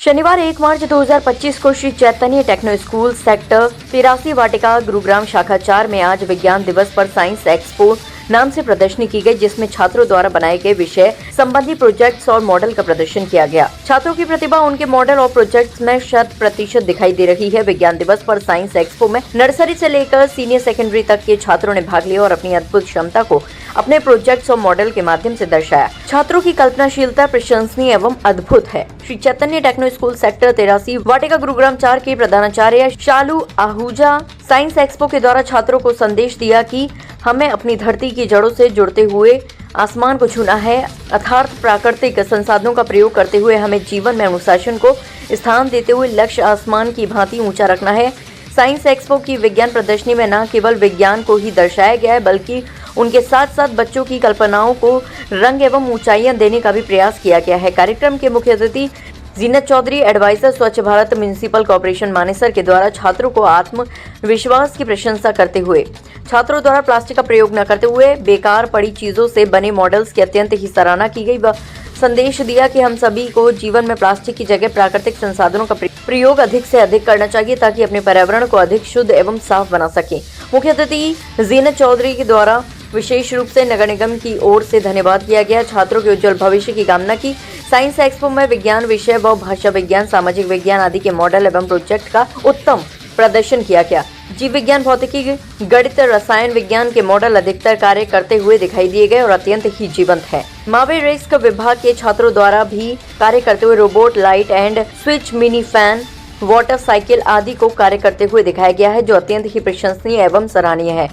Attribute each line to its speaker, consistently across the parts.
Speaker 1: शनिवार 1 मार्च 2025 को Shri Chaitanya Techno school sector 83 वाटिका गुरुग्राम शाखा 4 में आज विज्ञान दिवस पर साइंस एक्सपो नाम से प्रदर्शनी की गई, जिसमें छात्रों द्वारा बनाए गए विषय संबंधी प्रोजेक्ट्स और मॉडल का प्रदर्शन किया गया। छात्रों की प्रतिभा उनके मॉडल और प्रोजेक्ट्स में 100% दिखाई दे रही है। विज्ञान दिवस पर साइंस एक्सपो में नर्सरी से लेकर सीनियर सेकेंडरी तक के छात्रों ने भाग लिया और अपनी अद्भुत क्षमता को अपने प्रोजेक्ट्स और मॉडल के माध्यम से दर्शाया। छात्रों की कल्पनाशीलता प्रशंसनीय एवं अद्भुत है। Shri Chaitanya Techno school sector 83 वाटिका गुरुग्राम 4 के प्रधानाचार्य शालू आहूजा साइंस एक्सपो के द्वारा छात्रों को संदेश दिया कि हमें अपनी धरती की जड़ों से जुड़ते हुए आसमान को छूना है, अर्थात प्राकृतिक संसाधनों का प्रयोग करते हुए हमें जीवन में अनुशासन को स्थान देते हुए लक्ष्य आसमान की भांति ऊंचा रखना है। साइंस एक्सपो की विज्ञान प्रदर्शनी में न केवल विज्ञान को ही दर्शाया गया है, बल्कि उनके साथ साथ बच्चों की कल्पनाओं को रंग एवं ऊंचाइयां देने का भी प्रयास किया गया है। कार्यक्रम के मुख्य अतिथि जीनत चौधरी, एडवाइजर स्वच्छ भारत म्युनिसिपल कॉर्पोरेशन मानेसर के द्वारा छात्रों को आत्मविश्वास की प्रशंसा करते हुए छात्रों द्वारा प्लास्टिक का प्रयोग न करते हुए बेकार पड़ी चीजों से बने मॉडल्स की अत्यंत ही सराहना की गई व संदेश दिया कि हम सभी को जीवन में प्लास्टिक की जगह प्राकृतिक संसाधनों का प्रयोग अधिक से अधिक करना चाहिए, ताकि अपने पर्यावरण को अधिक शुद्ध एवं साफ बना सके। मुख्य अतिथि जीनत चौधरी के द्वारा विशेष रूप से नगर निगम की ओर से धन्यवाद किया गया। छात्रों के उज्जवल भविष्य की कामना की। साइंस एक्सपो में विज्ञान विषय व भाषा विज्ञान, सामाजिक विज्ञान आदि के मॉडल एवं प्रोजेक्ट का उत्तम प्रदर्शन किया गया। जीव विज्ञान, भौतिकी, गणित, रसायन विज्ञान के मॉडल अधिकतर कार्य करते हुए दिखाई दिए गए और अत्यंत ही जीवंत है। मावे रिस्क विभाग के छात्रों द्वारा भी कार्य करते हुए robot, light and switch, mini fan, water cycle आदि को कार्य करते हुए दिखाया गया है, जो अत्यंत ही प्रशंसनीय एवं सराहनीय है।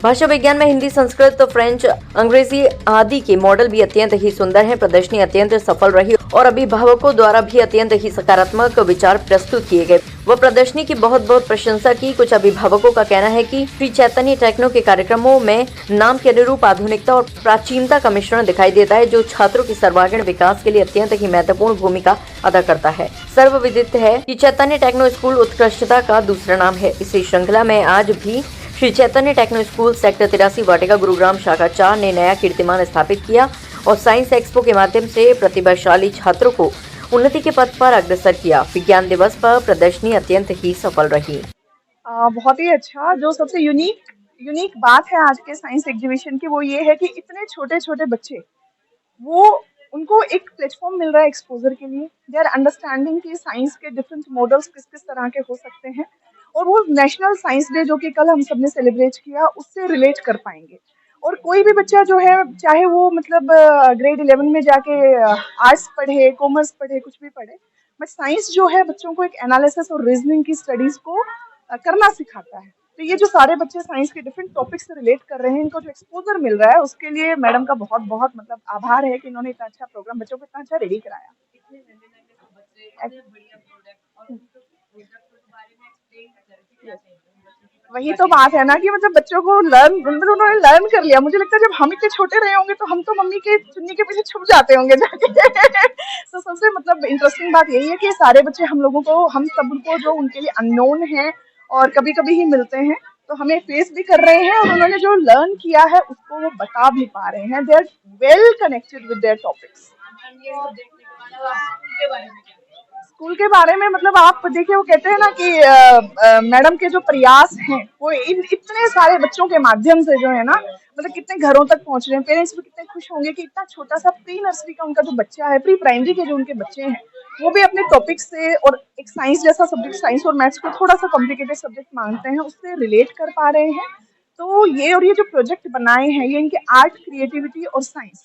Speaker 1: भाषा विज्ञान में हिंदी, संस्कृत, फ्रेंच, अंग्रेजी आदि के मॉडल भी अत्यंत ही सुंदर हैं। प्रदर्शनी अत्यंत सफल रही और अभिभावकों द्वारा भी अत्यंत ही सकारात्मक विचार प्रस्तुत किए गए। वह प्रदर्शनी की बहुत प्रशंसा की। कुछ अभिभावकों का कहना है कि श्री चैतन्य टेक्नो के कार्यक्रमों में नाम के अनुरूप आधुनिकता और प्राचीनता का मिश्रण दिखाई देता है, जो छात्रों की सर्वांगीण विकास के लिए अत्यंत ही महत्वपूर्ण भूमिका अदा करता है। सर्वविदित है कि चैतन्य टेक्नो स्कूल उत्कृष्टता का दूसरा नाम है। इसी श्रृंखला में आज भी Shri Chaitanya Techno school sector 83 वाटिका गुरुग्राम शाखा 4 ने नया कीर्तिमान स्थापित किया और साइंस एक्सपो के माध्यम से प्रतिभाशाली छात्रों को उन्नति के पथ पर अग्रसर किया। विज्ञान दिवस पर प्रदर्शनी अत्यंत ही सफल रही।
Speaker 2: बहुत ही अच्छा। जो सबसे यूनिक बात है आज के साइंस एग्जीबिशन की, वो ये है कि इतने छोटे छोटे बच्चे, वो उनको एक प्लेटफॉर्म मिल रहा है एक्सपोजर के लिए। दे आर अंडरस्टैंडिंग कि साइंस के डिफरेंट मॉडल्स किस किस तरह के हो सकते हैं, और वो नेशनल साइंस डे जो कि कल हम सबने सेलिब्रेट किया, उससे रिलेट कर पाएंगे। और कोई भी बच्चा जो है, चाहे वो मतलब ग्रेड 11 में जाके आर्ट्स पढ़े, कॉमर्स पढ़े, कुछ भी पढ़े, बट साइंस जो है बच्चों को एक एनालिसिस और रीजनिंग की स्टडीज को करना सिखाता है। तो ये जो सारे बच्चे साइंस के डिफरेंट टॉपिक्स से रिलेट कर रहे हैं, इनको जो एक्सपोजर मिल रहा है, उसके लिए मैडम का बहुत बहुत मतलब आभार है कि इन्होंने इतना अच्छा प्रोग्राम बच्चों को इतना अच्छा रेडी कराया। वही तो बात है ना कि मतलब बच्चों को उन्होंने लर्न कर लिया। मुझे लगता है जब हम इतने छोटे रहे होंगे तो हम तो मम्मी के चुन्नी के पीछे छुप जाते होंगे जाके। तो सबसे मतलब इंटरेस्टिंग बात यही है कि सारे बच्चे हम लोगों को, हम सबको जो उनके लिए अननोन है और कभी कभी ही मिलते हैं, तो हमें फेस भी कर रहे हैं, और उन्होंने जो लर्न किया है उसको वो बता भी पा रहे हैं। They are well connected with their topics. School के बारे में मतलब आप देखिए, वो कहते हैं ना कि मैडम के जो प्रयास हैं वो इन इतने सारे बच्चों के माध्यम से जो है ना, मतलब कितने घरों तक पहुंच रहे हैं। पेरेंट्स भी कितने खुश होंगे कि इतना छोटा सा प्री नर्सरी का उनका जो बच्चा है, प्री प्राइमरी के जो उनके बच्चे हैं, वो भी अपने टॉपिक से, और एक साइंस जैसा सब्जेक्ट, साइंस और मैथ्स को थोड़ा सा कॉम्प्लिकेटेड सब्जेक्ट मानते हैं, उससे रिलेट कर पा रहे हैं। तो ये, और ये जो प्रोजेक्ट बनाए हैं, ये इनके आर्ट, क्रिएटिविटी और साइंस,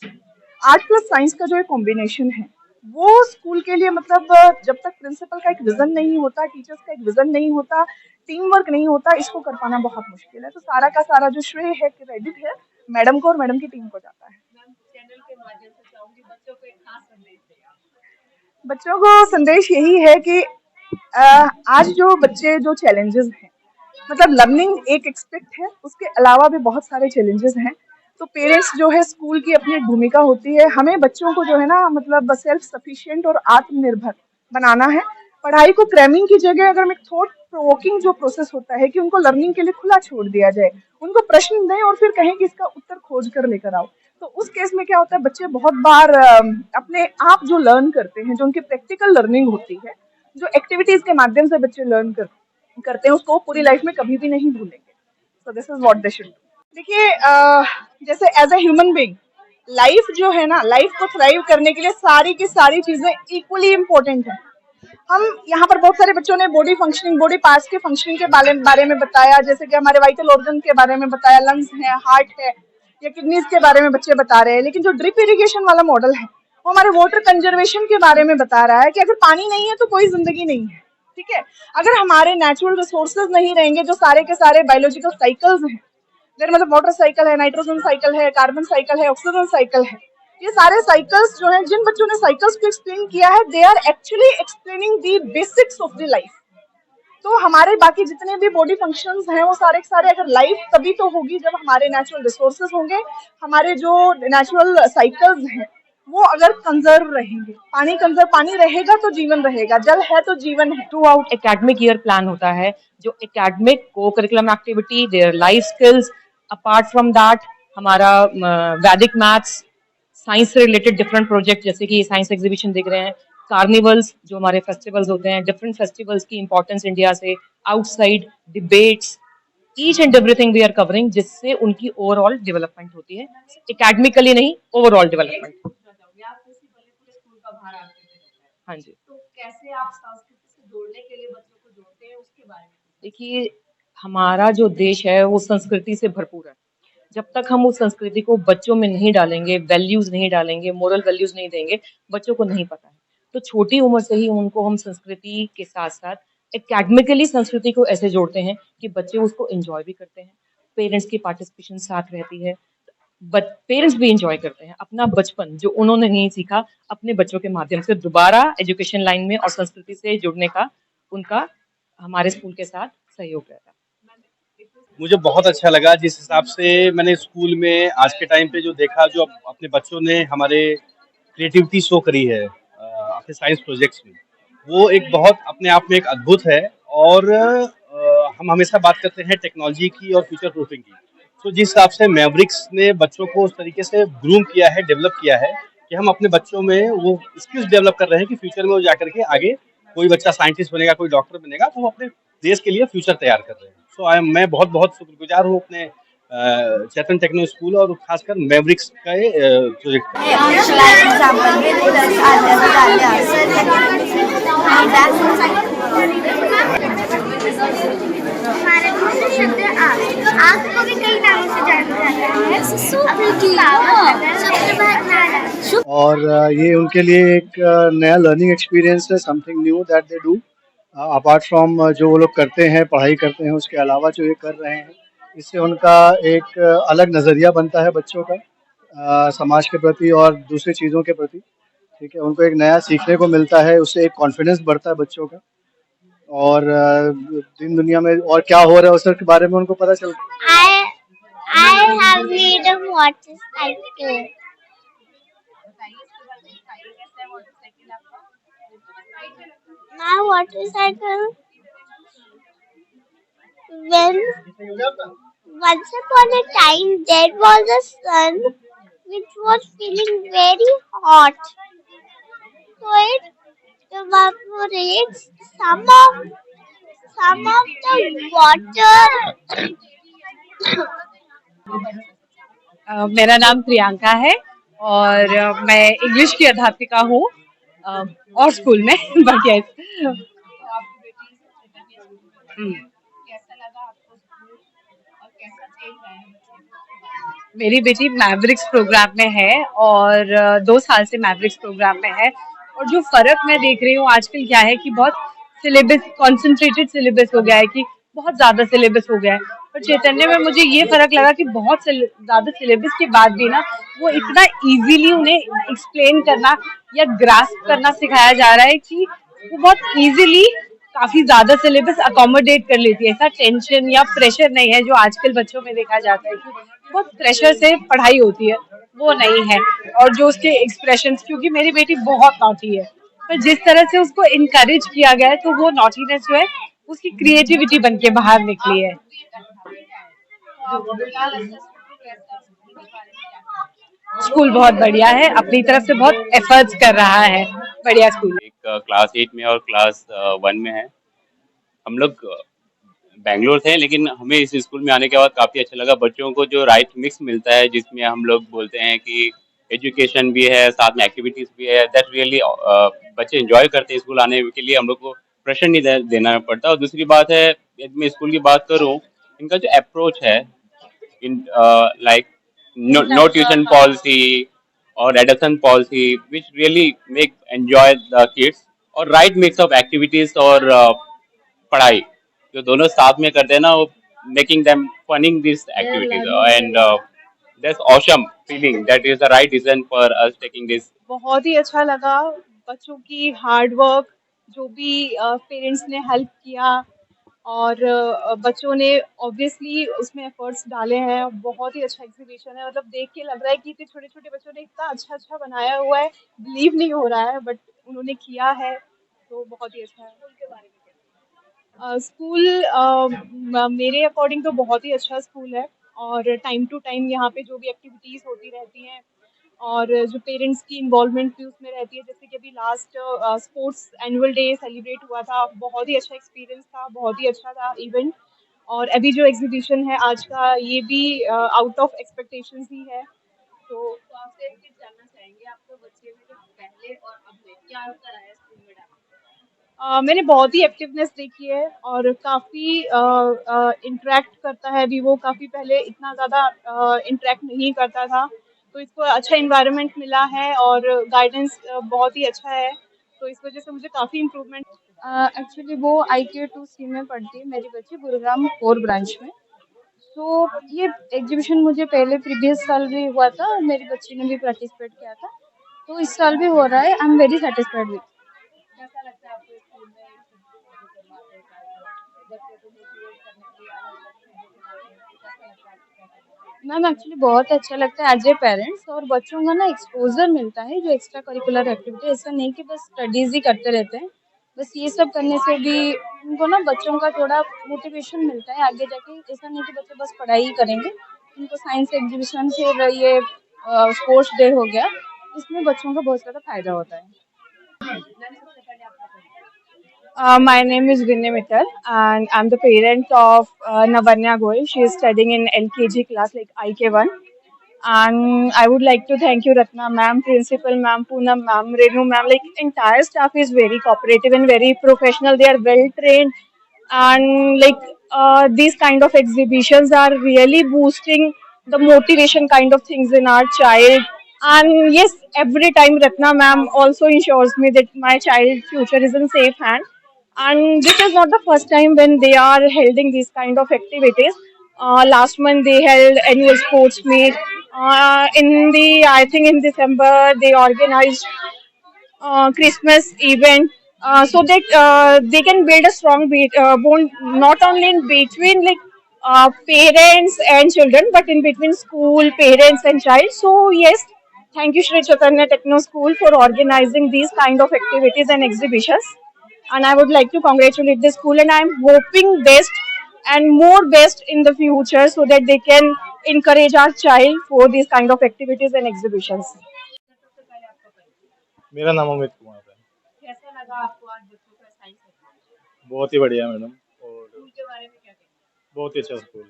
Speaker 2: आर्ट प्लस साइंस का जो एक कॉम्बिनेशन है, वो स्कूल के लिए मतलब जब तक प्रिंसिपल का एक विजन नहीं होता, टीचर्स का एक विजन नहीं होता, टीम वर्क नहीं होता, इसको कर पाना बहुत मुश्किल है। तो सारा का सारा जो श्रेय है, क्रेडिट है मैडम को और मैडम की टीम को जाता है। चैनल के माध्यम से चाहूंगी बच्चों को एक खास संदेश दें। बच्चों को संदेश यही है कि आज जो बच्चे जो चैलेंजेस हैं, मतलब लर्निंग एक एक्सपेक्ट है, उसके अलावा भी बहुत सारे चैलेंजेस हैं। तो पेरेंट्स जो है, स्कूल की अपनी एक भूमिका होती है। हमें बच्चों को जो है ना, मतलब सेल्फ सफिशिएंट और आत्मनिर्भर बनाना है। पढ़ाई को क्रैमिंग की जगह अगर हम एक थॉट प्रोवोकिंग जो प्रोसेस होता है कि उनको लर्निंग के लिए खुला छोड़ दिया जाए, उनको प्रश्न दें और फिर कहें कि इसका उत्तर खोज कर लेकर आओ, तो उस केस में क्या होता है, बच्चे बहुत बार अपने आप जो लर्न करते हैं, जो उनकी प्रैक्टिकल लर्निंग होती है, जो एक्टिविटीज के माध्यम से बच्चे लर्न करते हैं उसको वो पूरी लाइफ में कभी भी नहीं भूलेंगे। So this is what they should. देखिए जैसे as a human being life जो है ना, लाइफ को थ्राइव करने के लिए सारी की सारी चीजें इक्वली इम्पोर्टेंट है। हम यहाँ पर बहुत सारे बच्चों ने बॉडी फंक्शनिंग, बॉडी पार्ट्स के फंक्शनिंग के बारे में बताया, जैसे कि हमारे वाइटल ऑर्गन के बारे में बताया, लंग्स है, हार्ट है या किडनीज के बारे में बच्चे बता रहे हैं। लेकिन जो ड्रिप इरिगेशन वाला मॉडल है वो हमारे वाटर कंजर्वेशन के बारे में बता रहा है कि अगर पानी नहीं है तो कोई जिंदगी नहीं है। ठीक है, अगर हमारे नेचुरल रिसोर्सेज नहीं रहेंगे, जो सारे के सारे बायोलॉजिकल साइकिल्स हैं, अगर मतलब वाटर साइकिल है, नाइट्रोजन साइकिल है, कार्बन साइकिल है, ऑक्सीजन साइकिल है, ये सारे साइकिल्स जो हैं, जिन बच्चों ने साइकिल्स को एक्सप्लेन किया है, they are actually explaining the basics of the life. तो हमारे बाकी जितने भी बॉडी फंक्शंस हैं वो सारे के सारे, अगर लाइफ तभी तो होगी जब हमारे नेचुरल रिसोर्सेज होंगे, हमारे जो नेचुरल साइकिल्स हैं वो अगर कंजर्व रहेंगे। पानी रहेगा तो जीवन रहेगा, जल है तो जीवन है।
Speaker 3: Through out academic year plan होता है, जो एकेडमिक को curriculum activity, their life skills, apart from that हमारा वैदिक मैथ्स, साइंस से रिलेटेड डिफरेंट प्रोजेक्ट, जैसे कि साइंस एग्जीबिशन देख रहे हैं, कार्निवल्स जो हमारे फेस्टिवल्स होते हैं, डिफरेंट फेस्टिवल्स की इंपॉर्टेंस इंडिया से outside, debates, each and everything we are covering, जिससे उनकी ओवरऑल डेवलपमेंट होती है, एकेडमिकली नहीं, ओवरऑल डेवलपमेंट। हाँ जी।
Speaker 4: तो कैसे आप संस्कृति से जोड़ने के लिए बच्चों को जोड़ते हैं, उसके बारे में?
Speaker 3: देखिए, हमारा जो देश है वो संस्कृति से भरपूर है। जब तक हम उस संस्कृति को बच्चों में नहीं डालेंगे, वैल्यूज नहीं डालेंगे, मोरल वैल्यूज नहीं देंगे, बच्चों को नहीं पता है। तो छोटी उम्र से ही उनको हम संस्कृति के साथ साथ एकेडमिकली संस्कृति को ऐसे जोड़ते हैं कि बच्चे उसको एंजॉय भी करते हैं, पेरेंट्स की पार्टिसिपेशन साथ रहती है, बट पेरेंट्स भी एंजॉय करते हैं अपना बचपन जो उन्होंने नहीं सीखा, अपने बच्चों के माध्यम से दोबारा एजुकेशन लाइन में और संस्कृति से जुड़ने का उनका हमारे स्कूल के साथ सहयोग रहता है।
Speaker 5: मुझे बहुत अच्छा लगा जिस हिसाब से मैंने स्कूल में आज के टाइम पे जो देखा, जो अपने बच्चों ने हमारे क्रिएटिविटी शो करी है अपने साइंस प्रोजेक्ट्स में, वो एक बहुत अपने आप में एक अद्भुत है। और हम हमेशा बात करते हैं टेक्नोलॉजी की और फ्यूचर प्रूफिंग की, तो जिस हिसाब से मैवरिक्स ने बच्चों को उस तरीके से ग्रूम किया है, डेवलप किया है कि हम अपने बच्चों में वो स्किल्स डेवलप कर रहे हैं कि फ्यूचर में वो जाकर के आगे कोई बच्चा साइंटिस्ट बनेगा, कोई डॉक्टर बनेगा, तो वो अपने देश के लिए फ्यूचर तैयार कर रहे हैं। सो मैं बहुत बहुत शुक्रगुजार हूँ अपने चैतन टेक्नो स्कूल और खासकर मैवरिक्स का प्रोजेक्ट।
Speaker 6: आग को भी कई नामों से जाना जाता है
Speaker 7: और ये उनके लिए एक नया लर्निंग एक्सपीरियंस है, something knew that they do apart from जो वो लोग करते हैं, पढ़ाई करते हैं, उसके अलावा जो ये कर रहे हैं, इससे उनका एक अलग नज़रिया बनता है बच्चों का समाज के प्रति और दूसरी चीज़ों के प्रति। ठीक है, उनको एक नया सीखने को मिलता है, उससे एक कॉन्फिडेंस बढ़ता है बच्चों का, और दिन दुनिया में और क्या हो रहा है उसके बारे में उनको पता चलता है।
Speaker 6: I have made a motorcycle. My motorcycle, when once upon a time there was a sun which was feeling very hot, so it evaporates some of the water.
Speaker 8: मेरा नाम प्रियंका है और मैं इंग्लिश की अध्यापिका हूँ और स्कूल में बट यस। मेरी बेटी मैवरिक्स प्रोग्राम में है और 2 साल से मैवरिक्स प्रोग्राम में है, और जो फर्क मैं देख रही हूँ आजकल क्या है कि बहुत सिलेबस, कॉन्सेंट्रेटेड सिलेबस हो गया है, कि बहुत ज़्यादा सिलेबस हो गया है। पर चैतन्य में मुझे ये फर्क लगा कि बहुत ज़्यादा सिलेबस के बाद भी ना वो इतना इजीली उन्हें एक्सप्लेन करना या ग्रास्प करना सिखाया जा रहा है कि वो बहुत इजीली काफ़ी ज़्यादा सिलेबस अकोमोडेट कर लेती है। ऐसा टेंशन या प्रेशर नहीं है जो आजकल बच्चों में देखा जाता है कि बहुत प्रेशर से पढ़ाई होती है, वो नहीं है। और जो उसके एक्सप्रेशंस, क्योंकि मेरी बेटी बहुत नॉटी है, पर जिस तरह से उसको इनकरेज किया गया है तो वो नॉटीनेस जो है उसकी क्रिएटिविटी बन के बाहर निकली है। स्कूल बहुत बढ़िया है, अपनी तरफ से बहुत एफर्ट्स कर रहा है, बढ़िया स्कूल।
Speaker 9: एक क्लास 8 में और क्लास 1 में है। हम लोग बैंगलोर थे, लेकिन हमें इस स्कूल में आने के बाद काफ़ी अच्छा लगा। बच्चों को जो राइट मिक्स मिलता है, जिसमें हम लोग बोलते हैं कि एजुकेशन भी है, साथ में एक्टिविटीज़ भी है, दैट रियली बच्चे एंजॉय करते हैं। स्कूल आने के लिए हम लोग को प्रेशर नहीं देना पड़ता। और दूसरी बात है, यदि मैं स्कूल की बात करूँ, इनका जो अप्रोच है, in like no tuition policy or adoption policy, which really make enjoy the kids, और right mix of activities और पढ़ाई जो दोनों साथ में करते हैं ना, वो making them funning these activities, and that's awesome feeling, that is the right reason for us taking this.
Speaker 8: बहुत ही अच्छा लगा, बच्चों की हार्ड वर्क, जो भी पेरेंट्स ने हेल्प किया और बच्चों ने ऑब्वियसली उसमें एफर्ट्स डाले हैं। बहुत ही अच्छा एग्जीबिशन है, मतलब देख के लग रहा है कि इतने छोटे छोटे बच्चों ने इतना अच्छा अच्छा बनाया हुआ है, बिलीव नहीं हो रहा है, बट उन्होंने किया है, तो बहुत ही अच्छा है। स्कूल मेरे अकॉर्डिंग तो बहुत ही अच्छा स्कूल है, और टाइम टू टाइम यहाँ पे जो भी एक्टिविटीज़ होती रहती हैं और जो पेरेंट्स की इन्वॉल्वमेंट भी उसमें रहती है, जैसे कि अभी last sports annual day celebrate हुआ था, बहुत ही अच्छा एक्सपीरियंस था, बहुत ही अच्छा था इवेंट। और अभी जो एग्जीबिशन है आज का, ये भी आउट ऑफ एक्सपेक्टेशंस ही है। तो
Speaker 4: आपसे एक चीज जानना चाहेंगे, आपके बच्चे में जो पहले और अब में क्या अंतर आया स्कूल में डालने
Speaker 8: मैंने बहुत ही एक्टिवनेस देखी है और काफ़ी इंटरेक्ट करता है अभी वो, काफ़ी पहले इतना ज़्यादा इंटरेक्ट नहीं करता था, तो इसको अच्छा इन्वायरमेंट मिला है और गाइडेंस बहुत ही अच्छा है, तो इस वजह से मुझे काफ़ी इम्प्रूवमेंट।
Speaker 10: एक्चुअली वो IK2C में पढ़ती है मेरी बच्ची, गुरुग्राम कोर ब्रांच में। तो ये एग्जीबिशन मुझे पहले प्रीवियस साल भी हुआ था और मेरी बच्ची ने भी पार्टिसिपेट किया था, तो इस साल भी हो रहा है। I am very satisfied with.
Speaker 4: कैसा लगता है आपको स्कूल में जो करवाते हैं बच्चों को मोटिवेट करने के लिए अलग अलग चीजें करवाते हैं, तो कैसा लगता है आपको क्या करवाते
Speaker 10: मैम एक्चुअली बहुत अच्छा लगता है एज ए पेरेंट्स, और बच्चों का ना एक्सपोजर मिलता है, जो एक्स्ट्रा करिकुलर एक्टिविटी, ऐसा नहीं कि बस स्टडीज ही करते रहते हैं, बस ये सब करने से भी उनको ना बच्चों का थोड़ा मोटिवेशन मिलता है आगे जाके। ऐसा नहीं कि बच्चे बस पढ़ाई ही करेंगे, उनको साइंस एग्जीबिशन फिर ये स्पोर्ट्स डे हो गया, इसमें बच्चों का बहुत ज़्यादा फायदा होता है।
Speaker 4: हैं? मैम सबसे पहले आपका परिचय।
Speaker 8: My name is Vinay Mittal, and I'm the parent of Navanya Goyal. She is studying in LKG class, like IK1. And I would like to thank you, Ratna ma'am, principal ma'am, Poonam ma'am, Renu ma'am. Like entire staff is very cooperative and very professional. They are well trained, and like these kind of exhibitions are really boosting the motivation kind of things in our child. And yes, every time Ratna ma'am also ensures me that my child future is in safe hand. And this is not the first time when they are holding these kind of activities. Last month they held annual sports meet. In the I think in December they organized Christmas event, so that they can build a strong bond not only in between like parents and children, but in between school, parents and child. So yes, thank you Shri Chaitanya Techno School for organizing these kind of activities and exhibitions. And I would like to congratulate the school, and I am hoping best and more best in the future so that they can encourage our child for these kind of activities and exhibitions.
Speaker 4: सबसे पहले आपका परिचय।
Speaker 11: मेरा नाम अमित कुमार है।
Speaker 4: कैसा लगा आपको आज बच्चों का साइंस एग्जीबिशन?
Speaker 11: बहुत ही बढ़िया मैडम, और
Speaker 4: स्कूल के बारे में क्या कहेंगे?
Speaker 11: बहुत ही अच्छा स्कूल है।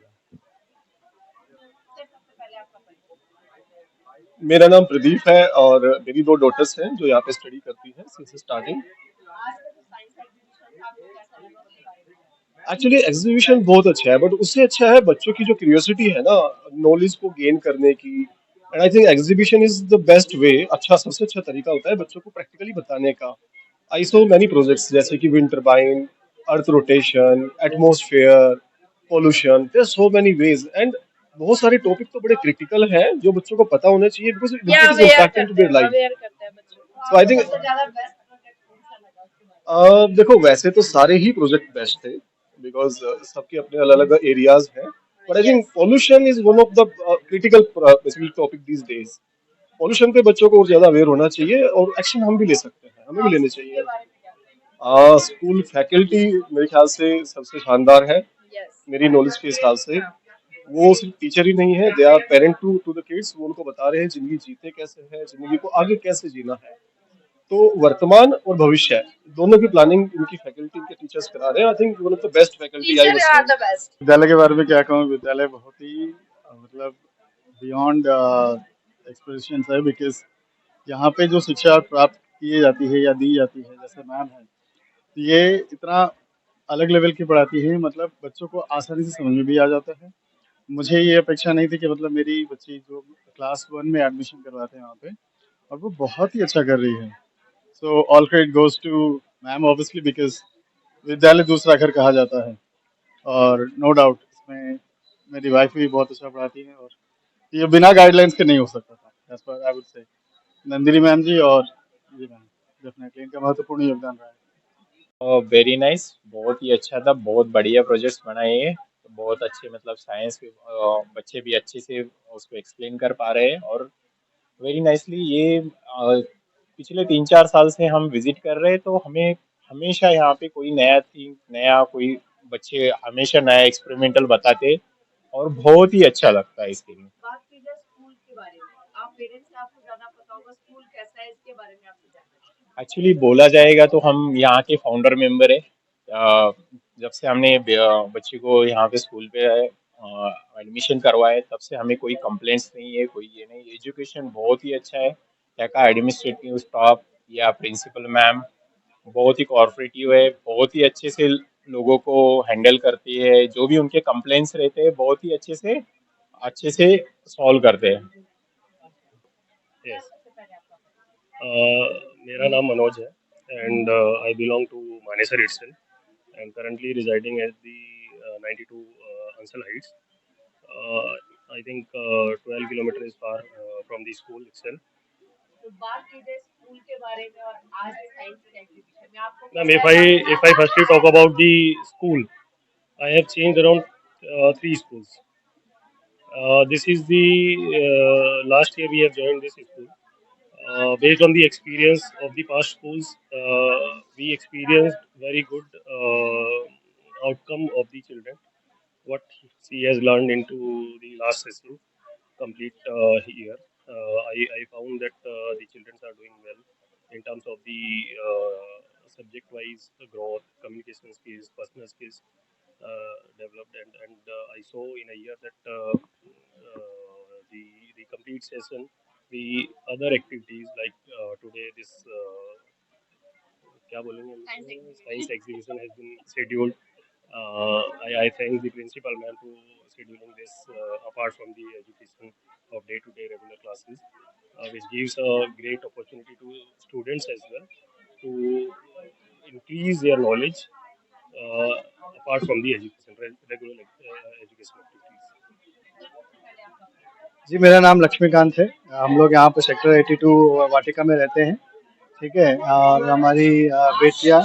Speaker 4: सबसे पहले आपका परिचय।
Speaker 11: मेरा नाम प्रदीप है और मेरी 2 डॉटर्स हैं जो यहाँ पे स्टडी करती हैं सिंस स्टार्टिंग।
Speaker 4: आज का जो साइंस एग्जीबिशन था, आपको कैसा लगा उसके बारे में बताइए।
Speaker 11: एक्चुअली एग्जीबिशन बहुत अच्छा है, बट उससे अच्छा है बच्चों की जो क्यूरियोसिटी है ना, नॉलेज को गेन करने की। And I think exhibition is the best way, सबसे अच्छा तरीका होता है बच्चों को प्रैक्टिकली बताने का। आई सो मैनी प्रोजेक्ट्स जैसे कि wind turbine, earth rotation, atmosphere, pollution, there so many ways, and बहुत सारे टॉपिक तो बड़े क्रिटिकल हैं जो बच्चों को पता होने चाहिए, because it is impacting to their life. So I think
Speaker 4: सबसे ज्यादा बेस्ट प्रोजेक्ट कौन सा लगा उसके बारे में?
Speaker 11: देखो वैसे तो सारे ही प्रोजेक्ट बेस्ट थे, बिकॉज सबके अपने अलग अलग एरियाज हैं, but I think pollution is one of the critical basically topic these days. Pollution पे बच्चों को और ज्यादा अवेयर होना चाहिए, और एक्शन हम भी ले सकते हैं, हमें भी लेने
Speaker 4: स्कूल के
Speaker 11: चाहिए।
Speaker 4: बारे में क्या कहेंगे?
Speaker 11: स्कूल फैकल्टी मेरे ख्याल से सबसे शानदार है
Speaker 4: यस।
Speaker 11: मेरी नॉलेज के हिसाब से। वो सिर्फ टीचर ही नहीं है, they are parent to the kids. वो उनको बता रहे हैं जिंदगी जीते कैसे है, जिंदगी को आगे कैसे जीना है। तो वर्तमान और भविष्य दोनों की प्लानिंग इनकी फैकल्टी, इनके टीचर्स करा रहे हैं। I think one of the best faculty I
Speaker 2: teacher are the best.
Speaker 7: विद्यालय के बारे में क्या कहूँ, विद्यालय बहुत ही मतलब बियॉन्ड एक्सप्रेशन है, बिकॉज यहाँ पे जो शिक्षा प्राप्त की जाती है या दी जाती है, जैसे मैम है, ये इतना अलग लेवल की पढ़ाती है, मतलब बच्चों को आसानी से समझ में भी आ जाता है। मुझे ये अपेक्षा नहीं थी कि मतलब मेरी बच्ची जो क्लास 1 में एडमिशन करवाते हैं वहाँ पे, और वो बहुत ही अच्छा कर रही है। So all credit goes to ma'am obviously, because विद्यालय दूसरा घर कहा जाता है। और नो डाउट इसमें मेरी वाइफ भी बहुत अच्छा पढ़ाती है, और ये बिना गाइडलाइंस के नहीं हो सकता था, as per I would say. Nandini ma'am जी और ये मैम, डेफिनेटली इनका महत्वपूर्ण योगदान रहा है।
Speaker 12: वेरी नाइस, बहुत ही अच्छा था, बहुत बढ़िया प्रोजेक्ट्स बनाए हैं। बहुत अच्छे, मतलब साइंस के बच्चे भी अच्छे से उसको एक्सप्लेन कर पा रहे हैं। और वेरी नाइसली ये पिछले 3-4 साल से हम विजिट कर रहे हैं, तो हमें हमेशा यहाँ पे कोई नया थीम, नया कोई बच्चे हमेशा नया एक्सपेरिमेंटल बताते, और बहुत ही अच्छा लगता है इसके लिए।
Speaker 4: बात की जाए स्कूल के बारे में, आप पेरेंट्स से आपको ज्यादा पता होगा स्कूल कैसा है, इसके बारे में आपको जानना है।
Speaker 12: एक्चुअली बोला जाएगा तो हम यहाँ के फाउंडर मेंबर है। जब से हमने बच्चे को यहाँ पे स्कूल पे एडमिशन करवाया, तब से हमें कोई कंप्लेंट्स नहीं है, कोई ये नहीं। एजुकेशन बहुत ही अच्छा है। यहाँ का एडमिनिस्ट्रेटिव स्टाफ या प्रिंसिपल मैम बहुत ही कोऑपरेटिव है, बहुत ही अच्छे से लोगों को हैंडल करती है। जो भी उनके कंप्लेंट्स रहते हैं बहुत ही अच्छे से सॉल्व करते हैं।
Speaker 11: यस, मेरा नाम मनोज है, and I belong to Manesar itself. I am currently residing at the 92 Ansal Heights. I think 12 kilometers far from the school itself.
Speaker 4: तो बात की जाए स्कूल के बारे में और आज साइंस एग्जीबिशन में आपको
Speaker 11: Ma'am, if I firstly talk about the school, I have changed around 3 schools. This is the last year we have joined this school. Based on the experience of the past schools, we experienced very good outcome of the children. What she has learned into the last session, complete year, I found that the children are doing well in terms of the subject-wise growth, communication skills, personal skills developed, and I saw in a year that the complete session, the other activities like today this क्या बोलेंगे science exhibition has been scheduled. I thank the principal ma'am for scheduling this apart from the education of day-to-day regular classes, which gives a great opportunity to students as well to increase their knowledge apart from the regular education activities.
Speaker 7: जी, मेरा नाम लक्ष्मीकांत है। हम लोग यहाँ पे sector 82 वाटिका में रहते हैं, ठीक है। और हमारी बेटियाँ,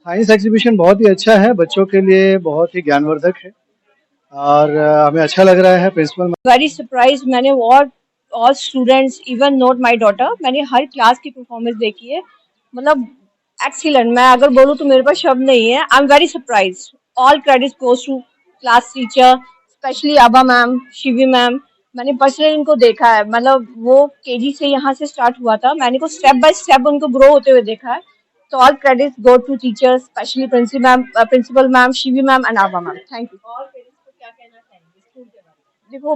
Speaker 7: साइंस एग्जीबिशन बहुत ही अच्छा है, बच्चों के लिए बहुत ही ज्ञानवर्धक है, और हमें अच्छा लग रहा है। प्रिंसिपल
Speaker 8: वेरी सरप्राइज, मैंने all students even not my daughter, मैंने हर क्लास की परफॉर्मेंस देखी है, मतलब एक्सीलेंट। मैं अगर बोलूँ तो मेरे पास शब्द नहीं है। I am very surprise. All credit goes to class teacher, specially Aba ma'am, Shivi ma'am. मैंने पर्सनली इनको देखा है, मतलब वो केजी से यहाँ से स्टार्ट हुआ था, मैंने को स्टेप बाय स्टेप उनको ग्रो होते हुए देखा है। तो all credit go to teachers, specially principal ma'am, Shivi ma'am and Aba ma'am. Thank you.
Speaker 4: और पेरेंट्स को क्या कहना चाहेंगे स्कूल के बारे में?
Speaker 8: देखो,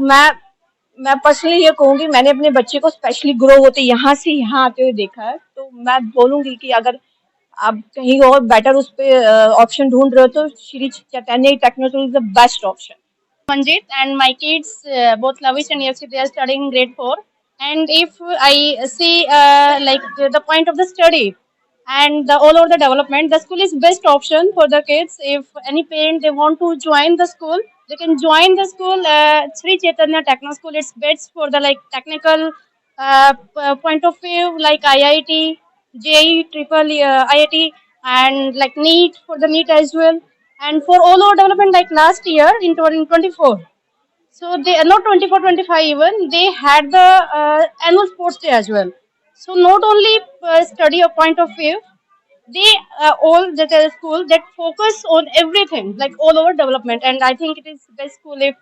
Speaker 8: मैं पर्सनली ये कहूँगी, मैंने अपने बच्चे को स्पेशली ग्रो होते यहाँ से यहाँ आते हुए देखा है, तो मैं बोलूँगी कि अगर आप कहीं और बेटर उस पे ऑप्शन ढूंढ रहे हो तो Sri Chaitanya Techno school is the best option.
Speaker 10: Manjit, and my kids, both Lavish and Yashi, they are studying grade 4. And if I see like the point of the study and the all over the development, the school is best option for the kids. If any parent they want to join the school, they can join the school. Sri Chaitanya Techno School. It's best for the like technical point of view, like IIT, JEE, triple IIT, and like NEET for the NEET as well. And for all over development, like last year in 2024, so they are not 24-25 even, they had the annual sports day as well. So not only study a point of view, they all that are school that focus on everything like all over development, and I think it is best school if